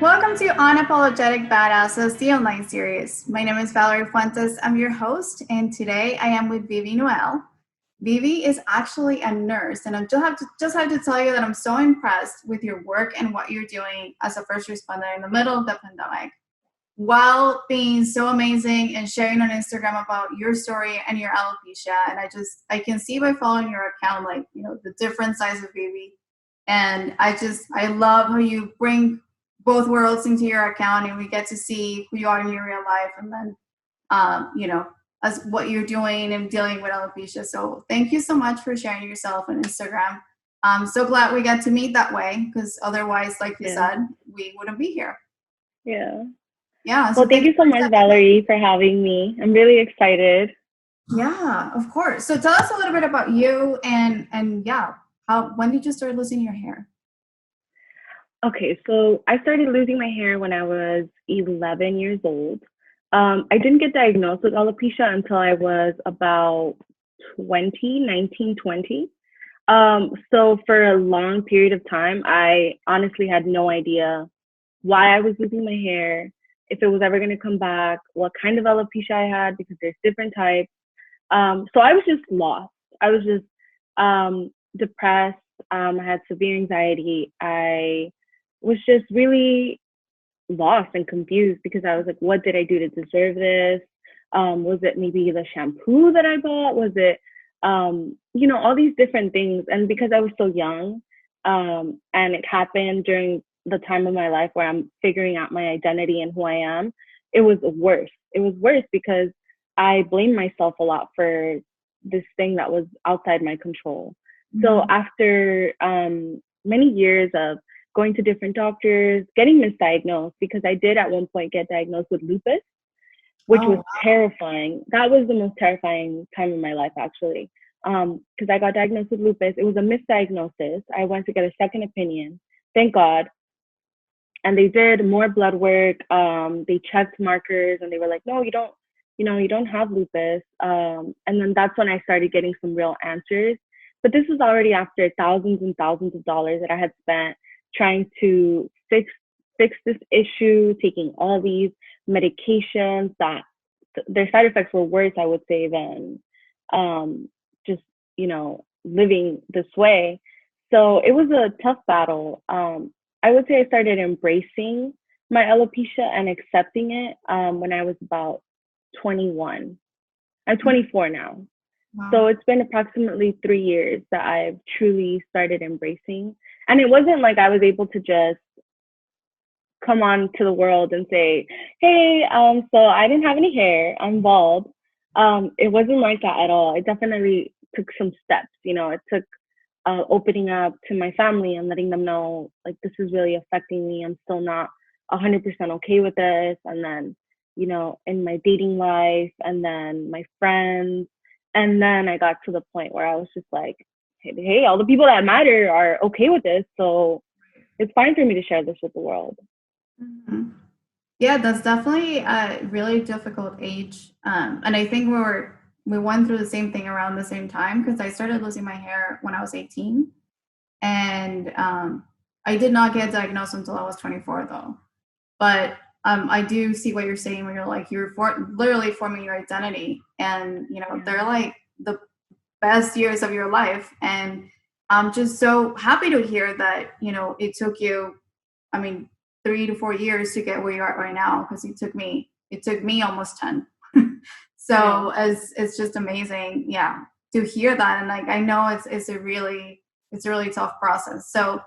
Welcome to Unapologetic Badasses, the online series. My name is Valerie Fuentes. I'm your host, and today I am with Vivi Noelle. Vivi is actually a nurse, and I just have to tell you that I'm so impressed with your work and what you're doing as a first responder in the middle of the pandemic, while being so amazing and sharing on Instagram about your story and your alopecia. And I can see by following your account, like, the different sides of Vivi. And I love how you bring both worlds into your account, and we get to see who you are in your real life, and then, as what you're doing and dealing with alopecia. So thank you so much for sharing yourself on Instagram. I'm so glad we got to meet that way, because otherwise, like you said, we wouldn't be here. Yeah. Yeah. So Well, thank you so much, Valerie, for having me. I'm really excited. Yeah, of course. So tell us a little bit about you and yeah, when did you start losing your hair? Okay, so I started losing my hair when I was 11 years old. I didn't get diagnosed with alopecia until I was about 19, 20. So for a long period of time, I honestly had no idea why I was losing my hair, if it was ever going to come back, what kind of alopecia I had, because there's different types. So I was just lost. I was just depressed. I had severe anxiety. I was just really lost and confused because I was like, what did I do to deserve this? Was it maybe the shampoo that I bought? Was it, all these different things? And because I was so young, and it happened during the time of my life where I'm figuring out my identity and who I am, it was worse. It was worse because I blamed myself a lot for this thing that was outside my control. Mm-hmm. So after many years of going to different doctors, getting misdiagnosed, because I did at one point get diagnosed with lupus, which was terrifying. That was the most terrifying time in my life, actually, because I got diagnosed with lupus. It was a misdiagnosis. I went to get a second opinion, thank God. And they did more blood work. They checked markers, and they were like, no, you don't have lupus. And then that's when I started getting some real answers. But this was already after thousands and thousands of dollars that I had spent trying to fix this issue, taking all these medications that their side effects were worse, I would say, than just, living this way. So it was a tough battle. I would say I started embracing my alopecia and accepting it when I was about 21. I'm 24 now. Wow. So it's been approximately 3 years that I've truly started embracing. And it wasn't like I was able to just come on to the world and say, hey, so I didn't have any hair, I'm bald. It wasn't like that at all. It definitely took some steps. It took opening up to my family and letting them know, like, this is really affecting me. I'm still not 100% okay with this. And then, in my dating life, and then my friends. And then I got to the point where I was just like, hey, all the people that matter are okay with this. So it's fine for me to share this with the world. Mm-hmm. Yeah, that's definitely a really difficult age. And I think we went through the same thing around the same time, because I started losing my hair when I was 18. And I did not get diagnosed until I was 24, though. But I do see what you're saying, when you're like, literally forming your identity. And, they're like the best years of your life. And I'm just so happy to hear that, it took you, 3 to 4 years to get where you are right now, because it took me almost 10. So it's just amazing, to hear that. And like, I know it's a really tough process. So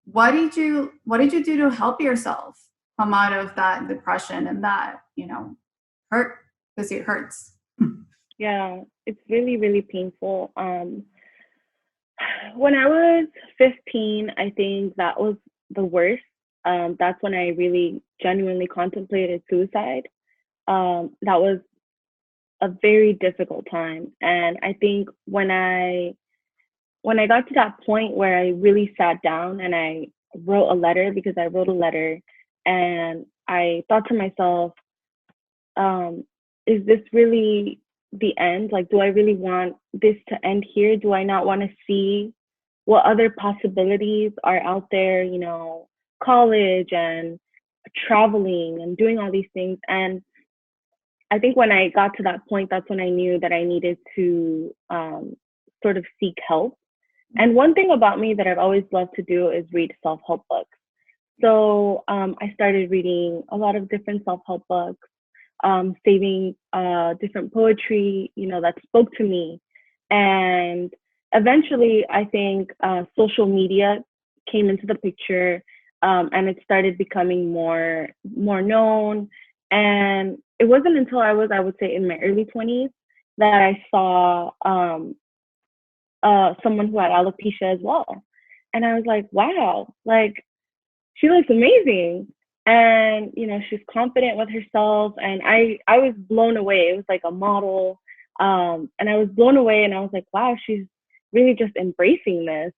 what did you do to help yourself come out of that depression and that, hurt, because it hurts? Yeah, it's really, really painful. When I was 15, I think that was the worst. That's when I really genuinely contemplated suicide. That was a very difficult time. And I think when I got to that point where I really sat down and I wrote a letter, because I wrote a letter, and I thought to myself, is this really the end? Like, do I really want this to end here? Do I not want to see what other possibilities are out there, college and traveling and doing all these things. And I think when I got to that point, that's when I knew that I needed to sort of seek help. And one thing about me that I've always loved to do is read self-help books. So I started reading a lot of different self-help books, saving different poetry, that spoke to me. And eventually, I think social media came into the picture, and it started becoming more known. And it wasn't until I was, I would say, in my early 20s that I saw someone who had alopecia as well. And I was like, wow, like she looks amazing. And, she's confident with herself. And I was blown away. It was like a model. And I was blown away and I was like, wow, she's really just embracing this.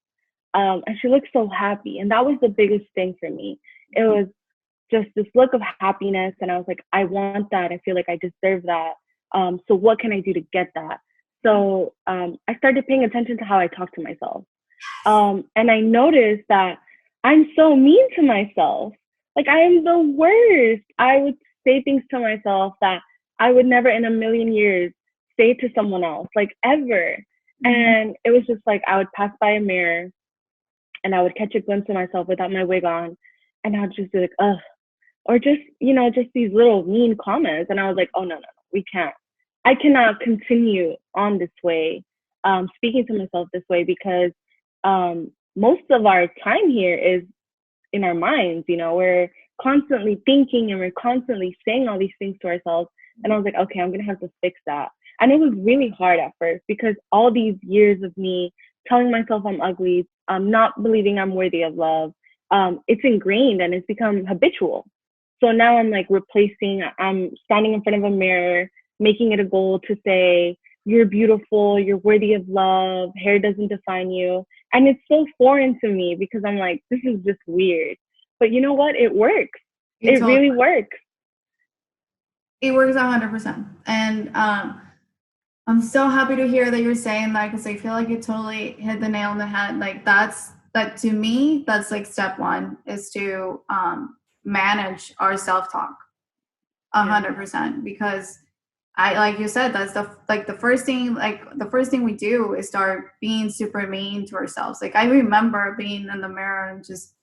And she looked so happy. And that was the biggest thing for me. It was just this look of happiness. And I was like, I want that. I feel like I deserve that. So what can I do to get that? So I started paying attention to how I talk to myself. And I noticed that I'm so mean to myself. Like I am the worst. I would say things to myself that I would never in a million years say to someone else, like ever. And it was just like I would pass by a mirror and I would catch a glimpse of myself without my wig on. And I'd just be like, ugh. Or just, just these little mean comments. And I was like, oh, no, we can't. I cannot continue on this way, speaking to myself this way, because most of our time here is in our minds. We're constantly thinking and we're constantly saying all these things to ourselves. And I was like, okay, I'm going to have to fix that. And it was really hard at first because all these years of me telling myself I'm ugly, not believing I'm worthy of love, it's ingrained and it's become habitual. So now I'm like I'm standing in front of a mirror, making it a goal to say, you're beautiful, you're worthy of love, hair doesn't define you. And it's so foreign to me because I'm like, this is just weird. But you know what? It works. It really works. It works 100%. And I'm so happy to hear that you're saying that because I feel like you totally hit the nail on the head. Like that to me, that's like step one is to manage our self-talk 100%, because like you said, that's the first thing we do is start being super mean to ourselves. Like I remember being in the mirror and just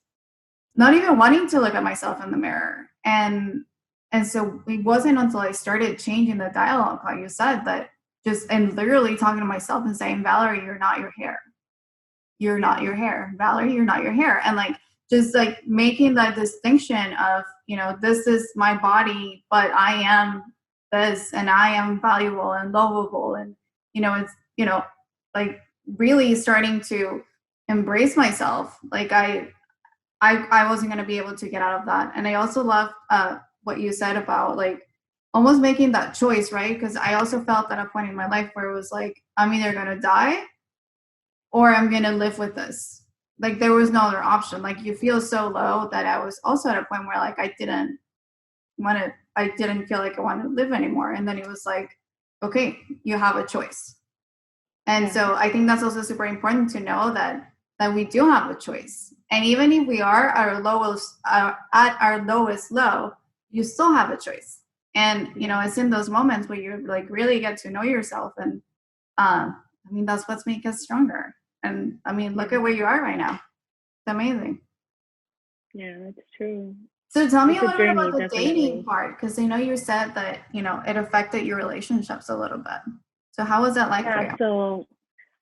not even wanting to look at myself in the mirror. And so it wasn't until I started changing the dialogue, like you said, that and literally talking to myself and saying, Valerie, you're not your hair. You're not your hair. Valerie, you're not your hair. And like, just like making that distinction of, this is my body, but I am this and I am valuable and lovable. And, it's, like really starting to embrace myself. Like I wasn't going to be able to get out of that. And I also love what you said about like almost making that choice, right? Because I also felt at a point in my life where it was like, I'm either going to die or I'm going to live with this. Like there was no other option. Like you feel so low that I was also at a point where like I didn't feel like I wanted to live anymore. And then it was like, okay, you have a choice. And so I think that's also super important to know that we do have a choice. And even if we are at our lowest low, you still have a choice. And, it's in those moments where you like really get to know yourself. And that's what's make us stronger. And look at where you are right now. It's amazing. Yeah, that's true. So tell me a little bit about the dating part, because I know you said that, it affected your relationships a little bit. So how was that like for you? So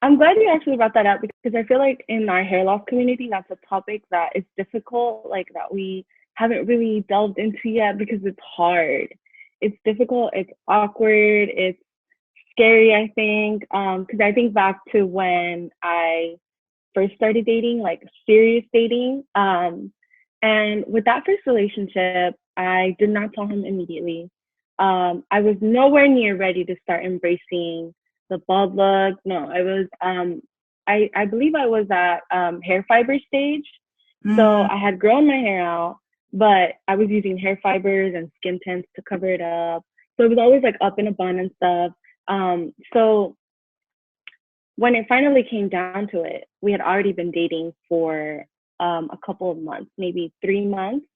I'm glad you actually brought that up because I feel like in our hair loss community, that's a topic that is difficult, like that we haven't really delved into yet because it's hard. It's difficult, it's awkward, it's scary, I think. Because I think back to when I first started dating, like serious dating. And with that first relationship, I did not tell him immediately. I was nowhere near ready to start embracing the bald look. No, I was, I believe I was at hair fiber stage. So I had grown my hair out, but I was using hair fibers and skin tints to cover it up. So it was always like up in a bun and stuff. So when it finally came down to it, we had already been dating for a couple of months, maybe 3 months.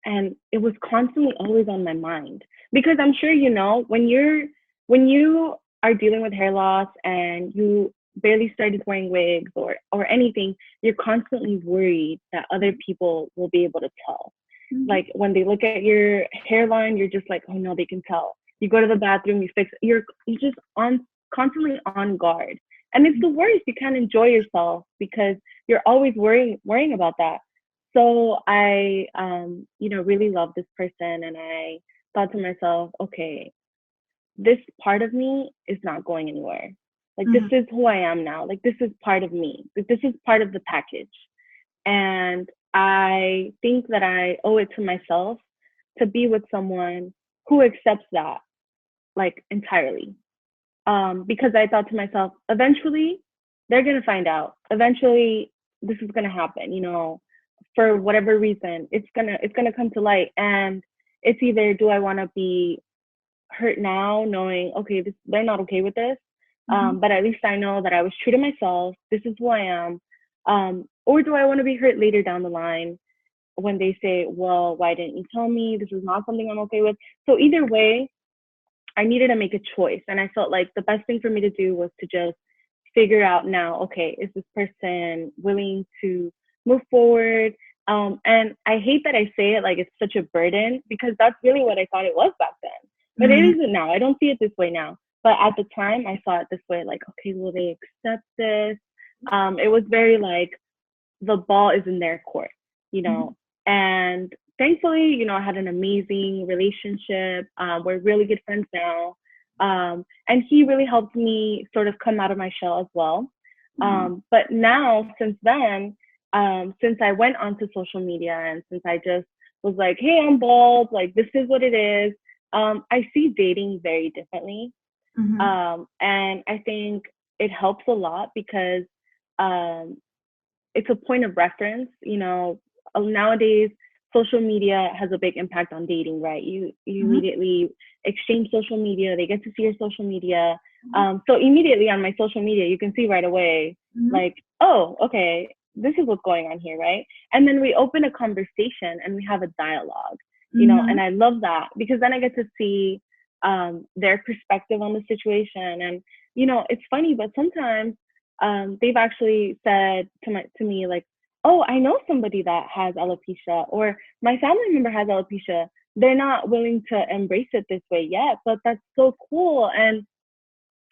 And it was constantly always on my mind because I'm sure you know when you are dealing with hair loss and you barely started wearing wigs or anything, you're constantly worried that other people will be able to tell. Mhm. Like when they look at your hairline, you're just like, oh no, they can tell. You go to the bathroom, you fix. You're just on constantly on guard, and it's the worst. You can't enjoy yourself because you're always worrying about that. So I, really love this person, and I thought to myself, okay, this part of me is not going anywhere. Like this Mhm. is who I am now. Like this is part of me. Like, this is part of the package. And I think that I owe it to myself to be with someone who accepts that like entirely. Because I thought to myself, eventually they're gonna find out. Eventually this is gonna happen, for whatever reason. It's gonna come to light. And it's either do I wanna be hurt now, knowing okay, they're not okay with this. Mhm. But at least I know that I was true to myself. This is who I am. Or do I want to be hurt later down the line when they say, well, why didn't you tell me? This is not something I'm okay with. So either way, I needed to make a choice. And I felt like the best thing for me to do was to just figure out now, okay, is this person willing to move forward? And I hate that I say it like it's such a burden because that's really what I thought it was back then. But it Mhm. isn't now. I don't see it this way now. But at the time, I saw it this way like, okay, will they accept this? It was very like, the ball is in their court, you Mhm. know. And thankfully, I had an amazing relationship. We're really good friends now. And he really helped me sort of come out of my shell as well. Oh. But now, since then, since I went onto social media and since I just was like, hey, I'm bald, like this is what it is, I see dating very differently. Mhm. And I think it helps a lot because um, it's a point of reference. Nowadays social media has a big impact on dating, right? You Mhm. immediately exchange social media, they get to see your social media. Mhm. So immediately on my social media you can see right away Mhm. like, oh, okay, this is what's going on here, right? And then we open a conversation and we have a dialogue, and Mhm. I love that because then I get to see their perspective on the situation. And it's funny, but sometimes they've actually said to me like, "Oh, I know somebody that has alopecia, or my family member has alopecia. They're not willing to embrace it this way yet, but that's so cool." And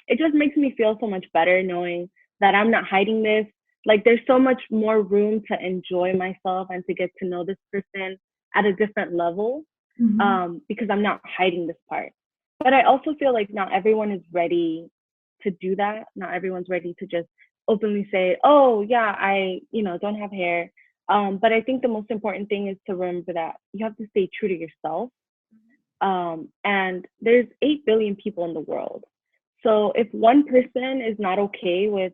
it just makes me feel so much better knowing that I'm not hiding this. Like, there's so much more room to enjoy myself and to get to know this person at a different level, Mhm. because I'm not hiding this part. But I also feel like not everyone is ready to do that. Not everyone's ready to just openly say, "Oh, yeah, I, don't have hair." But I think the most important thing is to remember that you have to stay true to yourself. And there's 8 billion people in the world. So if one person is not okay with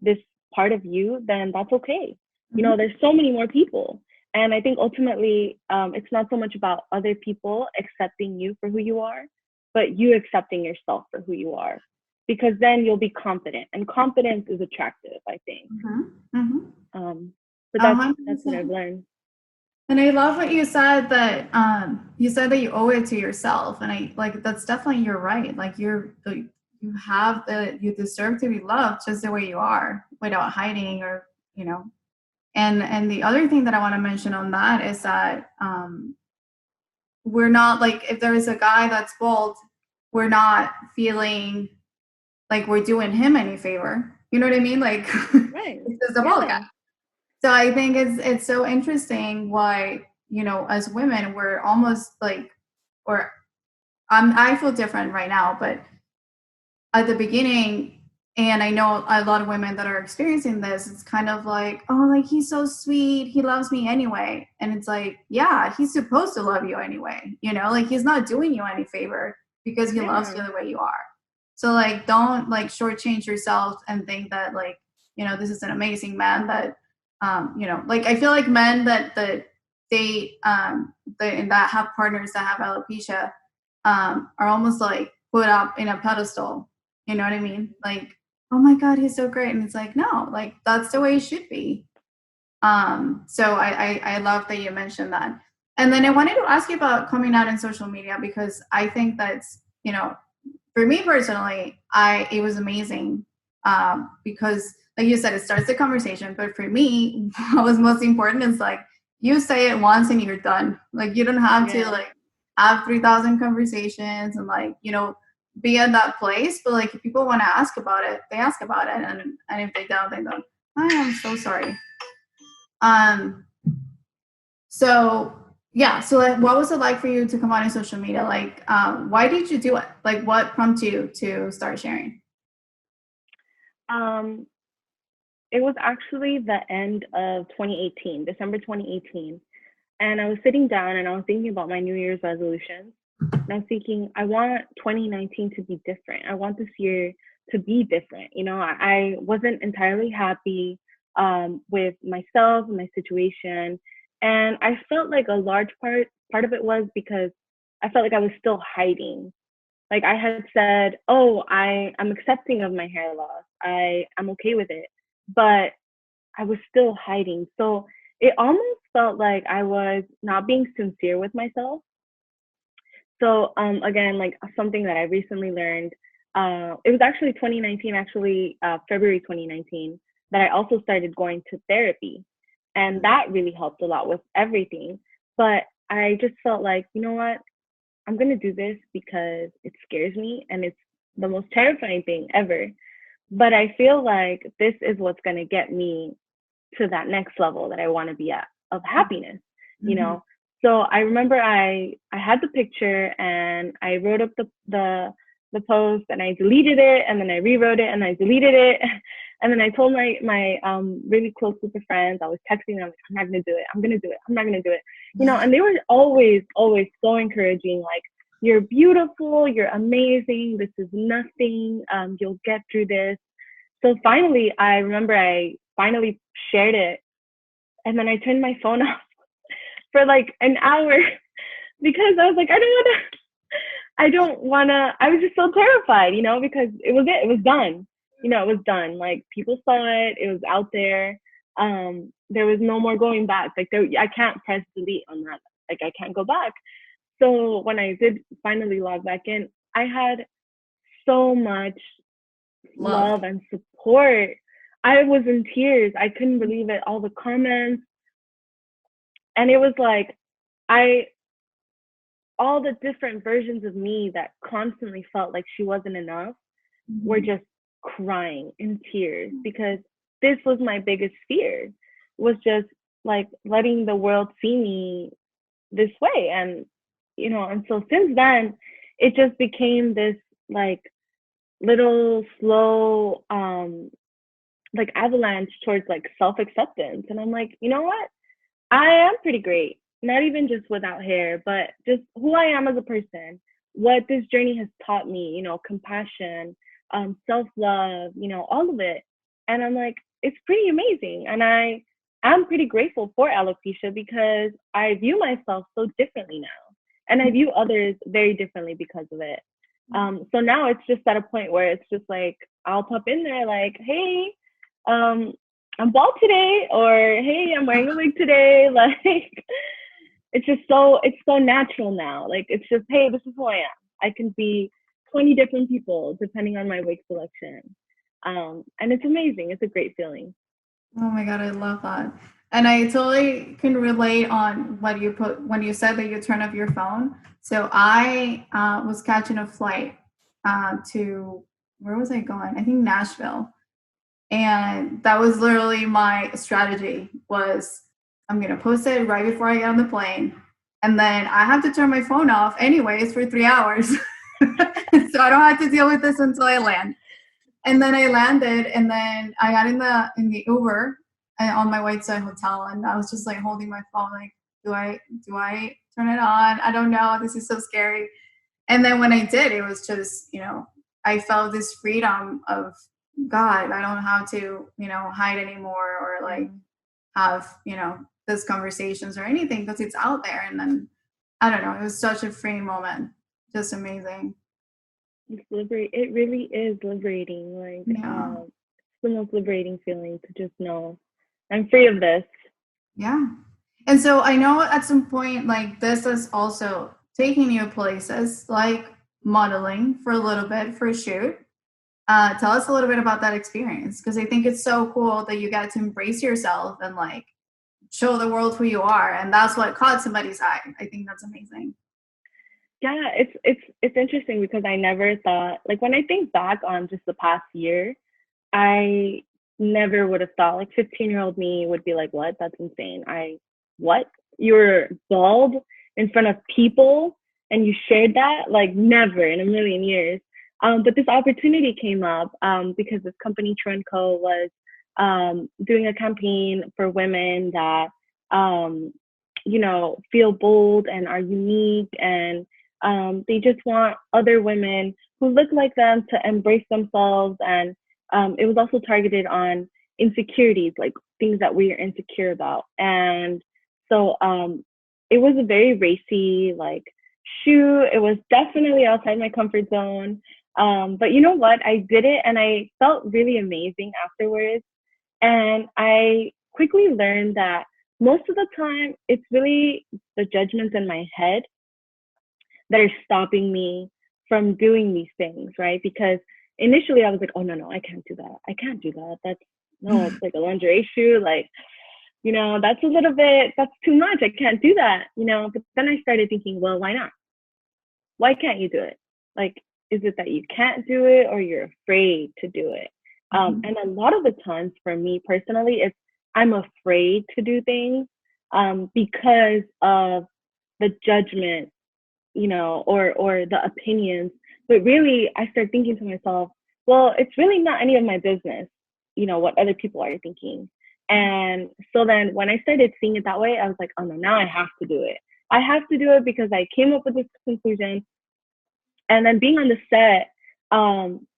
this part of you, then that's okay. Mhm. There's so many more people. And I think ultimately, it's not so much about other people accepting you for who you are, but you accepting yourself for who you are. Because then you'll be confident, and confidence is attractive, I think. Mhm. Mhm. Um, but A that's what I've 100%. learned. And I love what you said that you said that you owe it to yourself, and I like that's definitely you're right. Like you have the you deserve to be loved just the way you are without hiding or you know. And the other thing that I want to mention on that is that we're not like if there is a guy that's bald, we're not feeling like we're doing him any favor. You know what I mean? Like Right. it's just a bald guy. Yeah. So I think it's so interesting why, as women, we're almost like, or I feel different right now, but at the beginning, and I know a lot of women that are experiencing this, it's kind of like, oh, like he's so sweet, he loves me anyway. And it's like, yeah, he's supposed to love you anyway, like he's not doing you any favor because he loves Yeah. you the way you are. So like don't like shortchange yourself and think that like, this is an amazing man that like I feel like men that date and that have partners that have alopecia are almost like put up in a pedestal. You know what I mean? Like, oh my God, he's so great. And it's like, no, like that's the way it should be. So I love that you mentioned that. And then I wanted to ask you about coming out in social media, because I think that's, for me personally, it was amazing, because like you said, it starts the conversation. But for me, what was most important is like you say it once and you're done. Like you don't have to Yeah. like have 3,000 conversations and like be at that place. But like if people want to ask about it, they ask about it, and if they don't, they don't. I am so sorry. Um, so yeah, so like, what was it like for you to come on in social media? Like, why did you do it? Like, what prompted you to start sharing? Um, it was actually the end of 2018, December 2018. And I was sitting down and I was thinking about my New Year's resolutions. And I was thinking, I want 2019 to be different. I want this year to be different. I wasn't entirely happy with myself and my situation. And I felt like a large part of it was because I felt like I was still hiding. Like I had said, oh, I'm accepting of my hair loss. I'm okay with it. But I was still hiding. So it almost felt like I was not being sincere with myself. So again, like something that I recently learned, it was actually 2019, February 2019, that I also started going to therapy. And that really helped a lot with everything. But I just felt like, you know what? I'm going to do this because it scares me and it's the most terrifying thing ever. But I feel like this is what's going to get me to that next level that I want to be at of happiness, you Mm-hmm. know. So I remember I had the picture and I wrote up the post and I deleted it and then I rewrote it and I deleted it. And then I told my really close group of friends, I was texting them, like, I'm not gonna do it, I'm gonna do it, I'm not gonna do it. And they were always so encouraging, like, you're beautiful, you're amazing, this is nothing, you'll get through this. So finally, I remember I finally shared it, and then I turned my phone off for like an hour because I was like, I don't wanna. I was just so terrified, because it was done. It was done. Like people saw it. It was out there. There was no more going back. Like I can't press delete on that. Like I can't go back. So when I did finally log back in, I had so much Love. love and support. I was in tears. I couldn't believe it. All the comments. And it was like, I, all the different versions of me that constantly felt like she wasn't enough were just crying in tears because this was my biggest fear, was just like letting the world see me this way. And so since then, it just became this like little slow, like avalanche towards like self-acceptance. And I'm like, you know what? I am pretty great. Not even just without hair, but just who I am as a person, what this journey has taught me, compassion, self-love, all of it. And I'm like, it's pretty amazing. And I'm pretty grateful for alopecia because I view myself so differently now. And I view others very differently because of it. So now it's just at a point where it's just like, I'll pop in there like, hey, um, I'm bald today, or hey, I'm wearing a wig today. Like, it's so natural now. Like, it's just, hey, this is who I am. I can be 20 different people depending on my wig selection. And it's amazing. It's a great feeling. Oh my God, I love that. And I totally can relate on what you put when you said that you turn off your phone. So I was catching a flight to, where was I going? I think Nashville. And that was literally my strategy was I'm going to post it right before I get on the plane. And then I have to turn my phone off anyways for 3 hours. So I don't have to deal with this until I land. And then I landed, and then I got in the Uber on my way to a hotel, and I was just like holding my phone, like, do I turn it on? I don't know. This is so scary. And then when I did, it was just I felt this freedom of God. I don't have to hide anymore or like have those conversations or anything because it's out there. And then I don't know. It was such a free moment. Just amazing. It really is liberating. Like, Yeah. it's the most liberating feeling to just know I'm free of this. Yeah. And so I know at some point, like this is also taking you places like modeling for a little bit for a shoot. Tell us a little bit about that experience because I think it's so cool that you got to embrace yourself and like show the world who you are, and that's what caught somebody's eye. I think that's amazing. Yeah, it's interesting because I never thought, like, when I think back on just the past year, I never would have thought, like, 15-year-old me would be like, what? That's insane. What? You're bald in front of people and you shared that? Like, never in a million years. But this opportunity came up because this company, True& Co., was doing a campaign for women that, feel bold and are unique, and they just want other women who look like them to embrace themselves. And it was also targeted on insecurities, like things that we are insecure about. And so it was a very racy, like, shoot. It was definitely outside my comfort zone. But you know what? I did it and I felt really amazing afterwards. And I quickly learned that most of the time, it's really the judgments in my head that are stopping me from doing these things, right? Because initially I was like, oh, no, I can't do that. I can't do that. It's like a lingerie shoe. Like, that's that's too much. I can't do that, But then I started thinking, well, why not? Why can't you do it? Like, is it that you can't do it or you're afraid to do it? And a lot of the times for me personally, it's I'm afraid to do things because of the judgment, or the opinions. But really, I start thinking to myself, well, it's really not any of my business, what other people are thinking. And so then when I started seeing it that way, I was like, oh no, now I have to do it. I have to do it because I came up with this conclusion. And then being on the set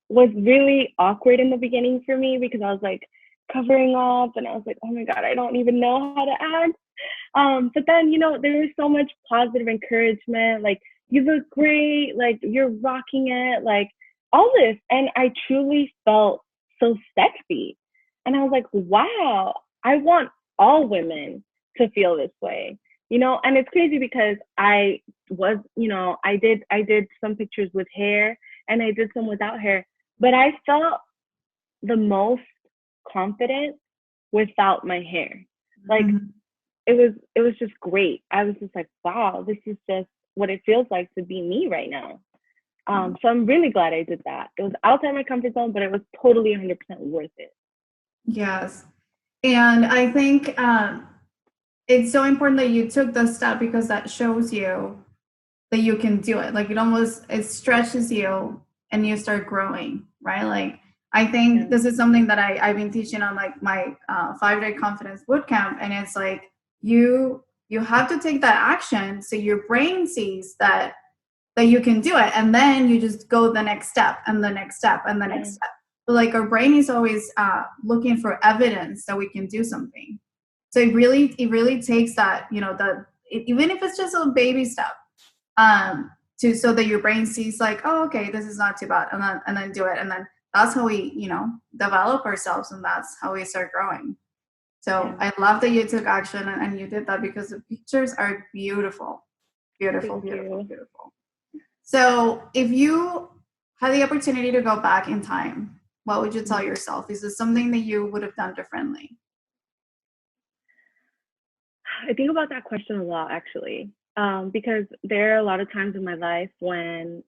was really awkward in the beginning for me because I was like covering up and I was like, oh my God, I don't even know how to act. But then, there was so much positive encouragement, like, you look great, like, you're rocking it, like, all this. And I truly felt so sexy. And I was like, wow, I want all women to feel this way, and it's crazy because I did some pictures with hair and I did some without hair, but I felt the most confident without my hair. Like, it was just great. I was just like, wow, this is just what it feels like to be me right now. So I'm really glad I did that. It was outside my comfort zone, but it was totally 100% worth it. Yes. And I think it's so important that you took the step because that shows you that you can do it. Like it stretches you and you start growing, right? Like I think this is something that I've been teaching on like my 5-day confidence bootcamp. And it's like you have to take that action so your brain sees that you can do it. And then you just go the next step and the next step and the next step. But like our brain is always looking for evidence that we can do something. So it really takes that, even if it's just a baby step, so that your brain sees like, oh, okay, this is not too bad, and then do it, and then that's how we, develop ourselves, and that's how we start growing. So I love that you took action and you did that because the pictures are beautiful, beautiful, beautiful, beautiful. So if you had the opportunity to go back in time, what would you tell yourself? Is this something that you would have done differently? I think about that question a lot, actually, because there are a lot of times in my life when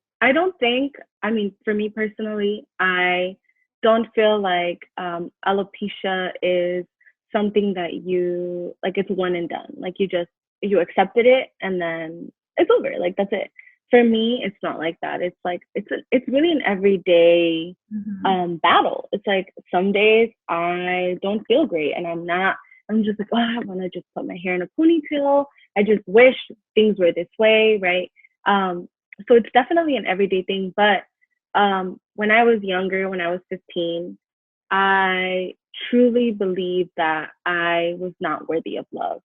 for me personally, I don't feel like alopecia is something that it's one and done. Like, you accepted it and then it's over. Like, that's it. For me, it's not like that. It's like, it's really an everyday battle. It's like some days I don't feel great and I'm just like, oh, I want to just put my hair in a ponytail. I just wish things were this way, right? So it's definitely an everyday thing. But when I was younger, when I was 15, I truly believed that I was not worthy of love.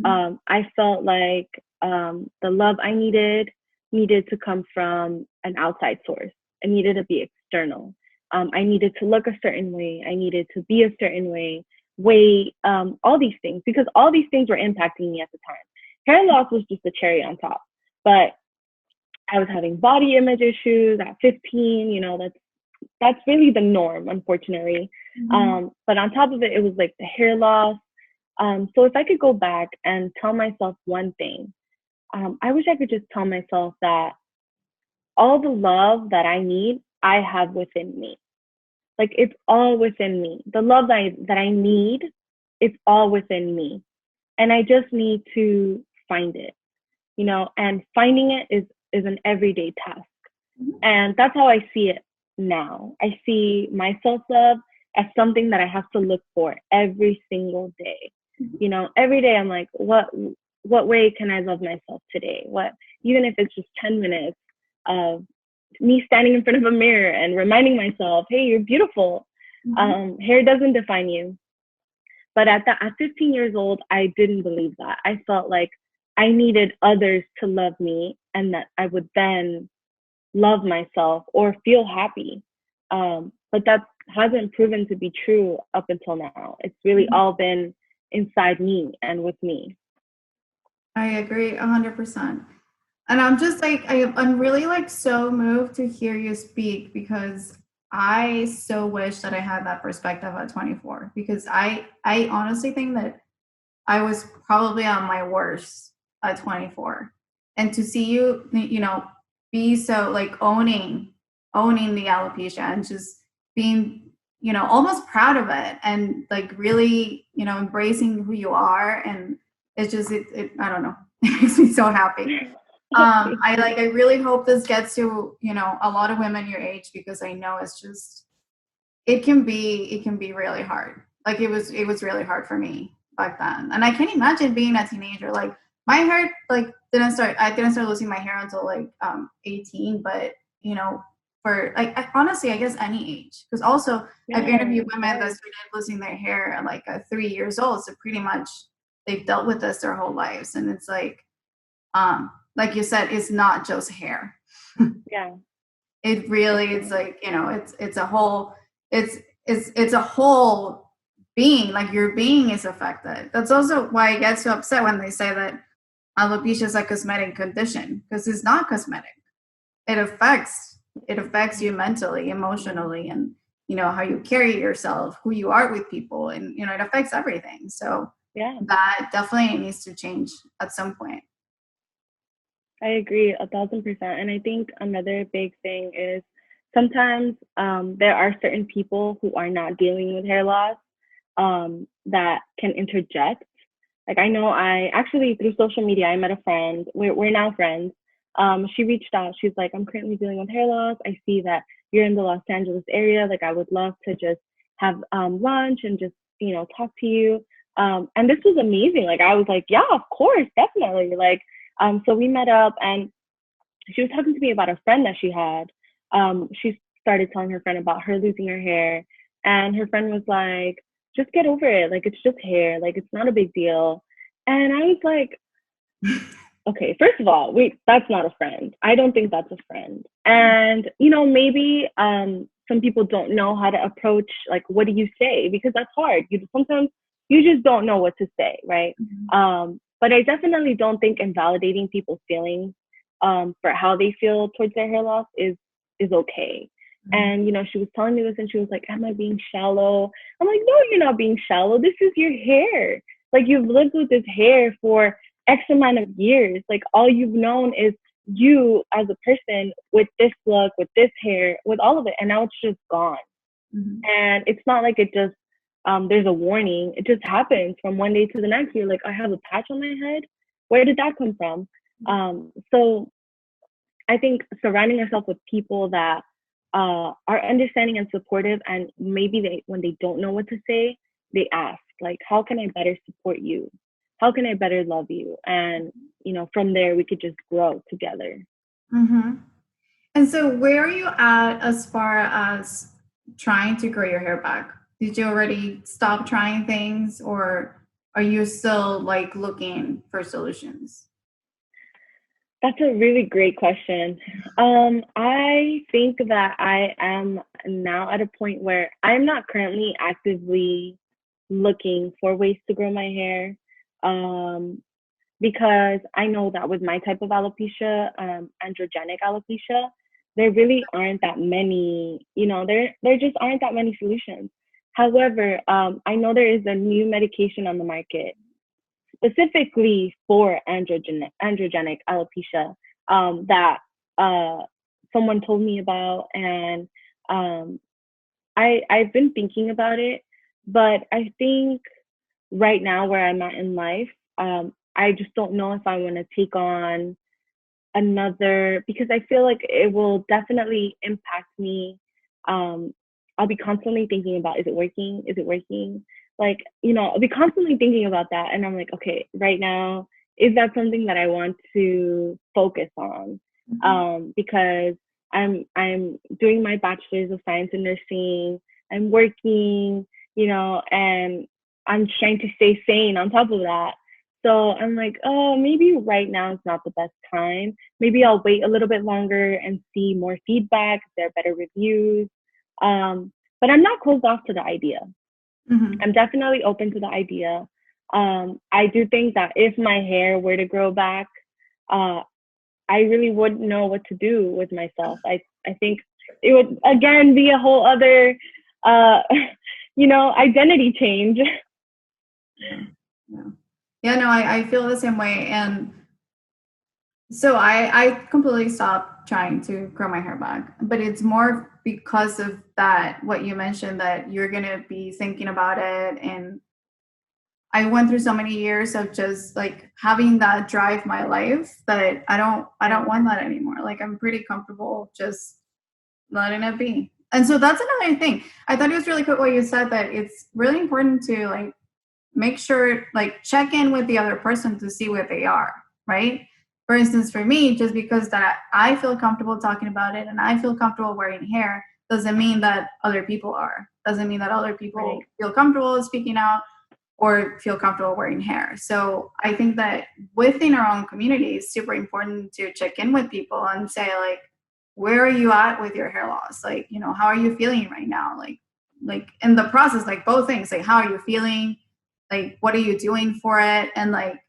I felt like the love I needed to come from an outside source. It needed to be external. I needed to look a certain way. I needed to be a certain way. weight, all these things, because all these things were impacting me at the time. Hair loss was just a cherry on top, but I was having body image issues at 15. That's really the norm, unfortunately. But on top of it, it was like the hair loss. So if I could go back and tell myself one thing, I wish I could just tell myself that all the love that I need, I have within me. Like, it's all within me. The love that I need, it's all within me. And I just need to find it, and finding it is an everyday task. And that's how I see it now. I see my self-love as something that I have to look for every single day. Every day I'm like, what way can I love myself today? Even if it's just 10 minutes of me standing in front of a mirror and reminding myself, hey, you're beautiful. Hair doesn't define you. But at 15 years old, I didn't believe that. I felt like I needed others to love me, and that I would then love myself or feel happy. But that hasn't proven to be true up until now. It's really all been inside me and with me. I agree 100%. And I'm just like, I'm really like so moved to hear you speak, because I so wish that I had that perspective at 24, because I honestly think that I was probably on my worst at 24. And to see you, be so like owning the alopecia and just being, almost proud of it, and like really, embracing who you are. And it's just, I don't know, it makes me so happy. I really hope this gets to, a lot of women your age, because I know it's just, it can be really hard. Like it was really hard for me back then. And I can't imagine being a teenager. Like my hair I didn't start losing my hair until like 18, but for like honestly, I guess any age. Because also I've interviewed women that started losing their hair at like 3 years old. So pretty much they've dealt with this their whole lives. And it's like you said, it's not just hair. Yeah. It really is like, it's a whole, it's a whole being. Like your being is affected. That's also why I get so upset when they say that alopecia is a cosmetic condition, because it's not cosmetic. It affects you mentally, emotionally, and how you carry yourself, who you are with people, and it affects everything. So Yeah, that definitely needs to change at some point. I agree 1,000%. And I think another big thing is sometimes there are certain people who are not dealing with hair loss that can interject. Like I know I actually, through social media, I met a friend. We're now friends. She reached out. She's like, I'm currently dealing with hair loss. I see that you're in the Los Angeles area. Like I would love to just have lunch and just, talk to you. And this was amazing. Like I was like, yeah, of course, definitely. Like, so we met up, and she was talking to me about a friend that she had. She started telling her friend about her losing her hair, and her friend was like, just get over it. Like, it's just hair. Like, it's not a big deal. And I was like, okay, first of all, wait, that's not a friend. I don't think that's a friend. And, maybe some people don't know how to approach, like, what do you say? Because that's hard. Sometimes you just don't know what to say, right? But I definitely don't think invalidating people's feelings for how they feel towards their hair loss is okay. And, she was telling me this, and she was like, am I being shallow? I'm like, no, you're not being shallow. This is your hair. Like, you've lived with this hair for X amount of years. Like, all you've known is you as a person with this look, with this hair, with all of it. And now it's just gone. And it's not like it just, there's a warning. It just happens from one day to the next. You're like, I have a patch on my head. Where did that come from? So I think surrounding yourself with people that are understanding and supportive, and maybe when they don't know what to say, they ask, like, how can I better support you? How can I better love you? And, from there, we could just grow together. And so where are you at as far as trying to grow your hair back? Did you already stop trying things, or are you still like looking for solutions? That's a really great question. I think that I am now at a point where I'm not currently actively looking for ways to grow my hair. Um, because I know that with my type of alopecia, androgenic alopecia, there really aren't that many, there just aren't that many solutions. However, I know there is a new medication on the market specifically for androgenic alopecia, that someone told me about, and um, I've been thinking about it, but I think right now where I'm at in life, I just don't know if I want to take on another, because I feel like it will definitely impact me. Um, I'll be constantly thinking about, is it working? Is it working? Like, I'll be constantly thinking about that. And I'm like, okay, right now, is that something that I want to focus on? Because I'm doing my bachelor's of science in nursing. I'm working, and I'm trying to stay sane on top of that. So I'm like, oh, maybe right now is not the best time. Maybe I'll wait a little bit longer and see more feedback, if there are better reviews. But I'm not closed off to the idea. Mm-hmm. I'm definitely open to the idea. I do think that if my hair were to grow back, I really wouldn't know what to do with myself. I think it would, again, be a whole other, identity change. Yeah. Yeah, no, I feel the same way. And so I completely stopped trying to grow my hair back, but it's more because of that, what you mentioned, that you're going to be thinking about it. And I went through so many years of just like having that drive my life that I don't want that anymore. Like I'm pretty comfortable just letting it be. And so that's another thing. I thought it was really cool what you said, that it's really important to like make sure, like check in with the other person to see where they are, right? For instance, for me, just because that I feel comfortable talking about it and I feel comfortable wearing hair doesn't mean that other people are. Doesn't mean that other people Right. feel comfortable speaking out or feel comfortable wearing hair. So I think that within our own community, it's super important to check in with people and say, like, where are you at with your hair loss? Like, how are you feeling right now? Like in the process, like both things, like how are you feeling? Like, what are you doing for it? And like,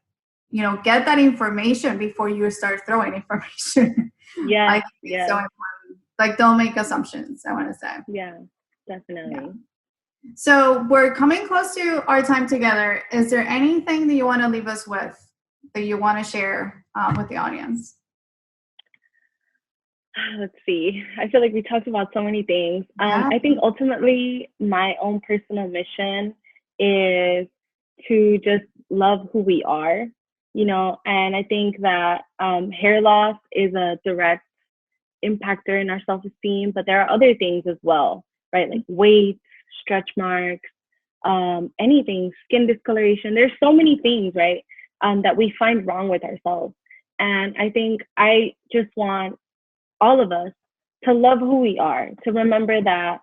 get that information before you start throwing information. I Yes, think it's so yes, important. Like, don't make assumptions, I want to say. yeah, Yeah. definitely. So we're coming close to our time together. Is there anything that you want to leave us with that you want to share with the audience? Let's see. I feel like we talked about so many things. Yeah. I think ultimately my own personal mission is to just love who we are, and I think that hair loss is a direct impactor in our self-esteem, but there are other things as well, right? Like weight, stretch marks, anything, skin discoloration. There's so many things, right, that we find wrong with ourselves. And I think I just want all of us to love who we are, to remember that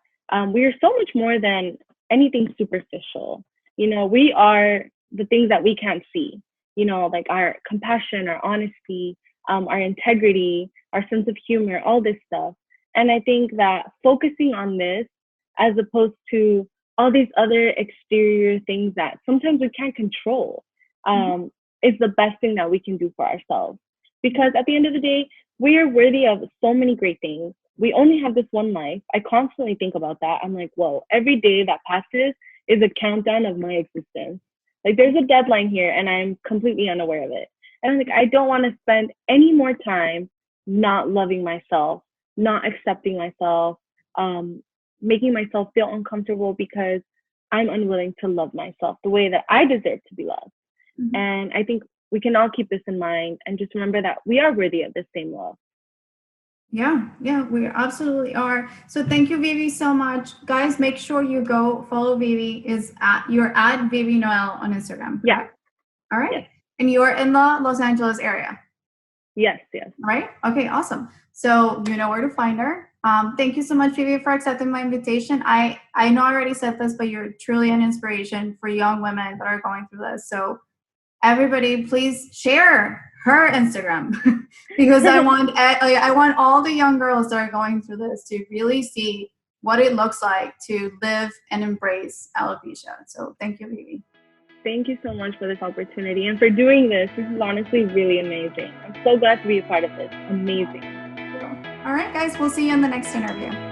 we are so much more than anything superficial. We are the things that we can't see, like our compassion, our honesty, our integrity, our sense of humor, all this stuff. And I think that focusing on this as opposed to all these other exterior things that sometimes we can't control, is the best thing that we can do for ourselves. Because at the end of the day, we are worthy of so many great things. We only have this one life. I constantly think about that. I'm like, whoa, every day that passes is a countdown of my existence. Like there's a deadline here and I'm completely unaware of it. And I'm like, I don't want to spend any more time not loving myself, not accepting myself, making myself feel uncomfortable because I'm unwilling to love myself the way that I deserve to be loved. Mhm. And I think we can all keep this in mind and just remember that we are worthy of the same love. Yeah, we absolutely are. So thank you, Vivi, so much. Guys, make sure you go follow Vivi. You're at Vivi Noelle on Instagram, Yes, correct? All right. yes, And you're in the Los Angeles area, yes, yes. right? Okay, awesome. So you know where to find her. Thank you so much, Vivi, for accepting my invitation. I know I already said this, but you're truly an inspiration for young women that are going through this. So everybody, please share her Instagram because I want all the young girls that are going through this to really see what it looks like to live and embrace alopecia. So thank you, Vivi. Thank you so much for this opportunity and for doing this. This is honestly really amazing. I'm so glad to be a part of this. Amazing. All right, guys, we'll see you in the next interview.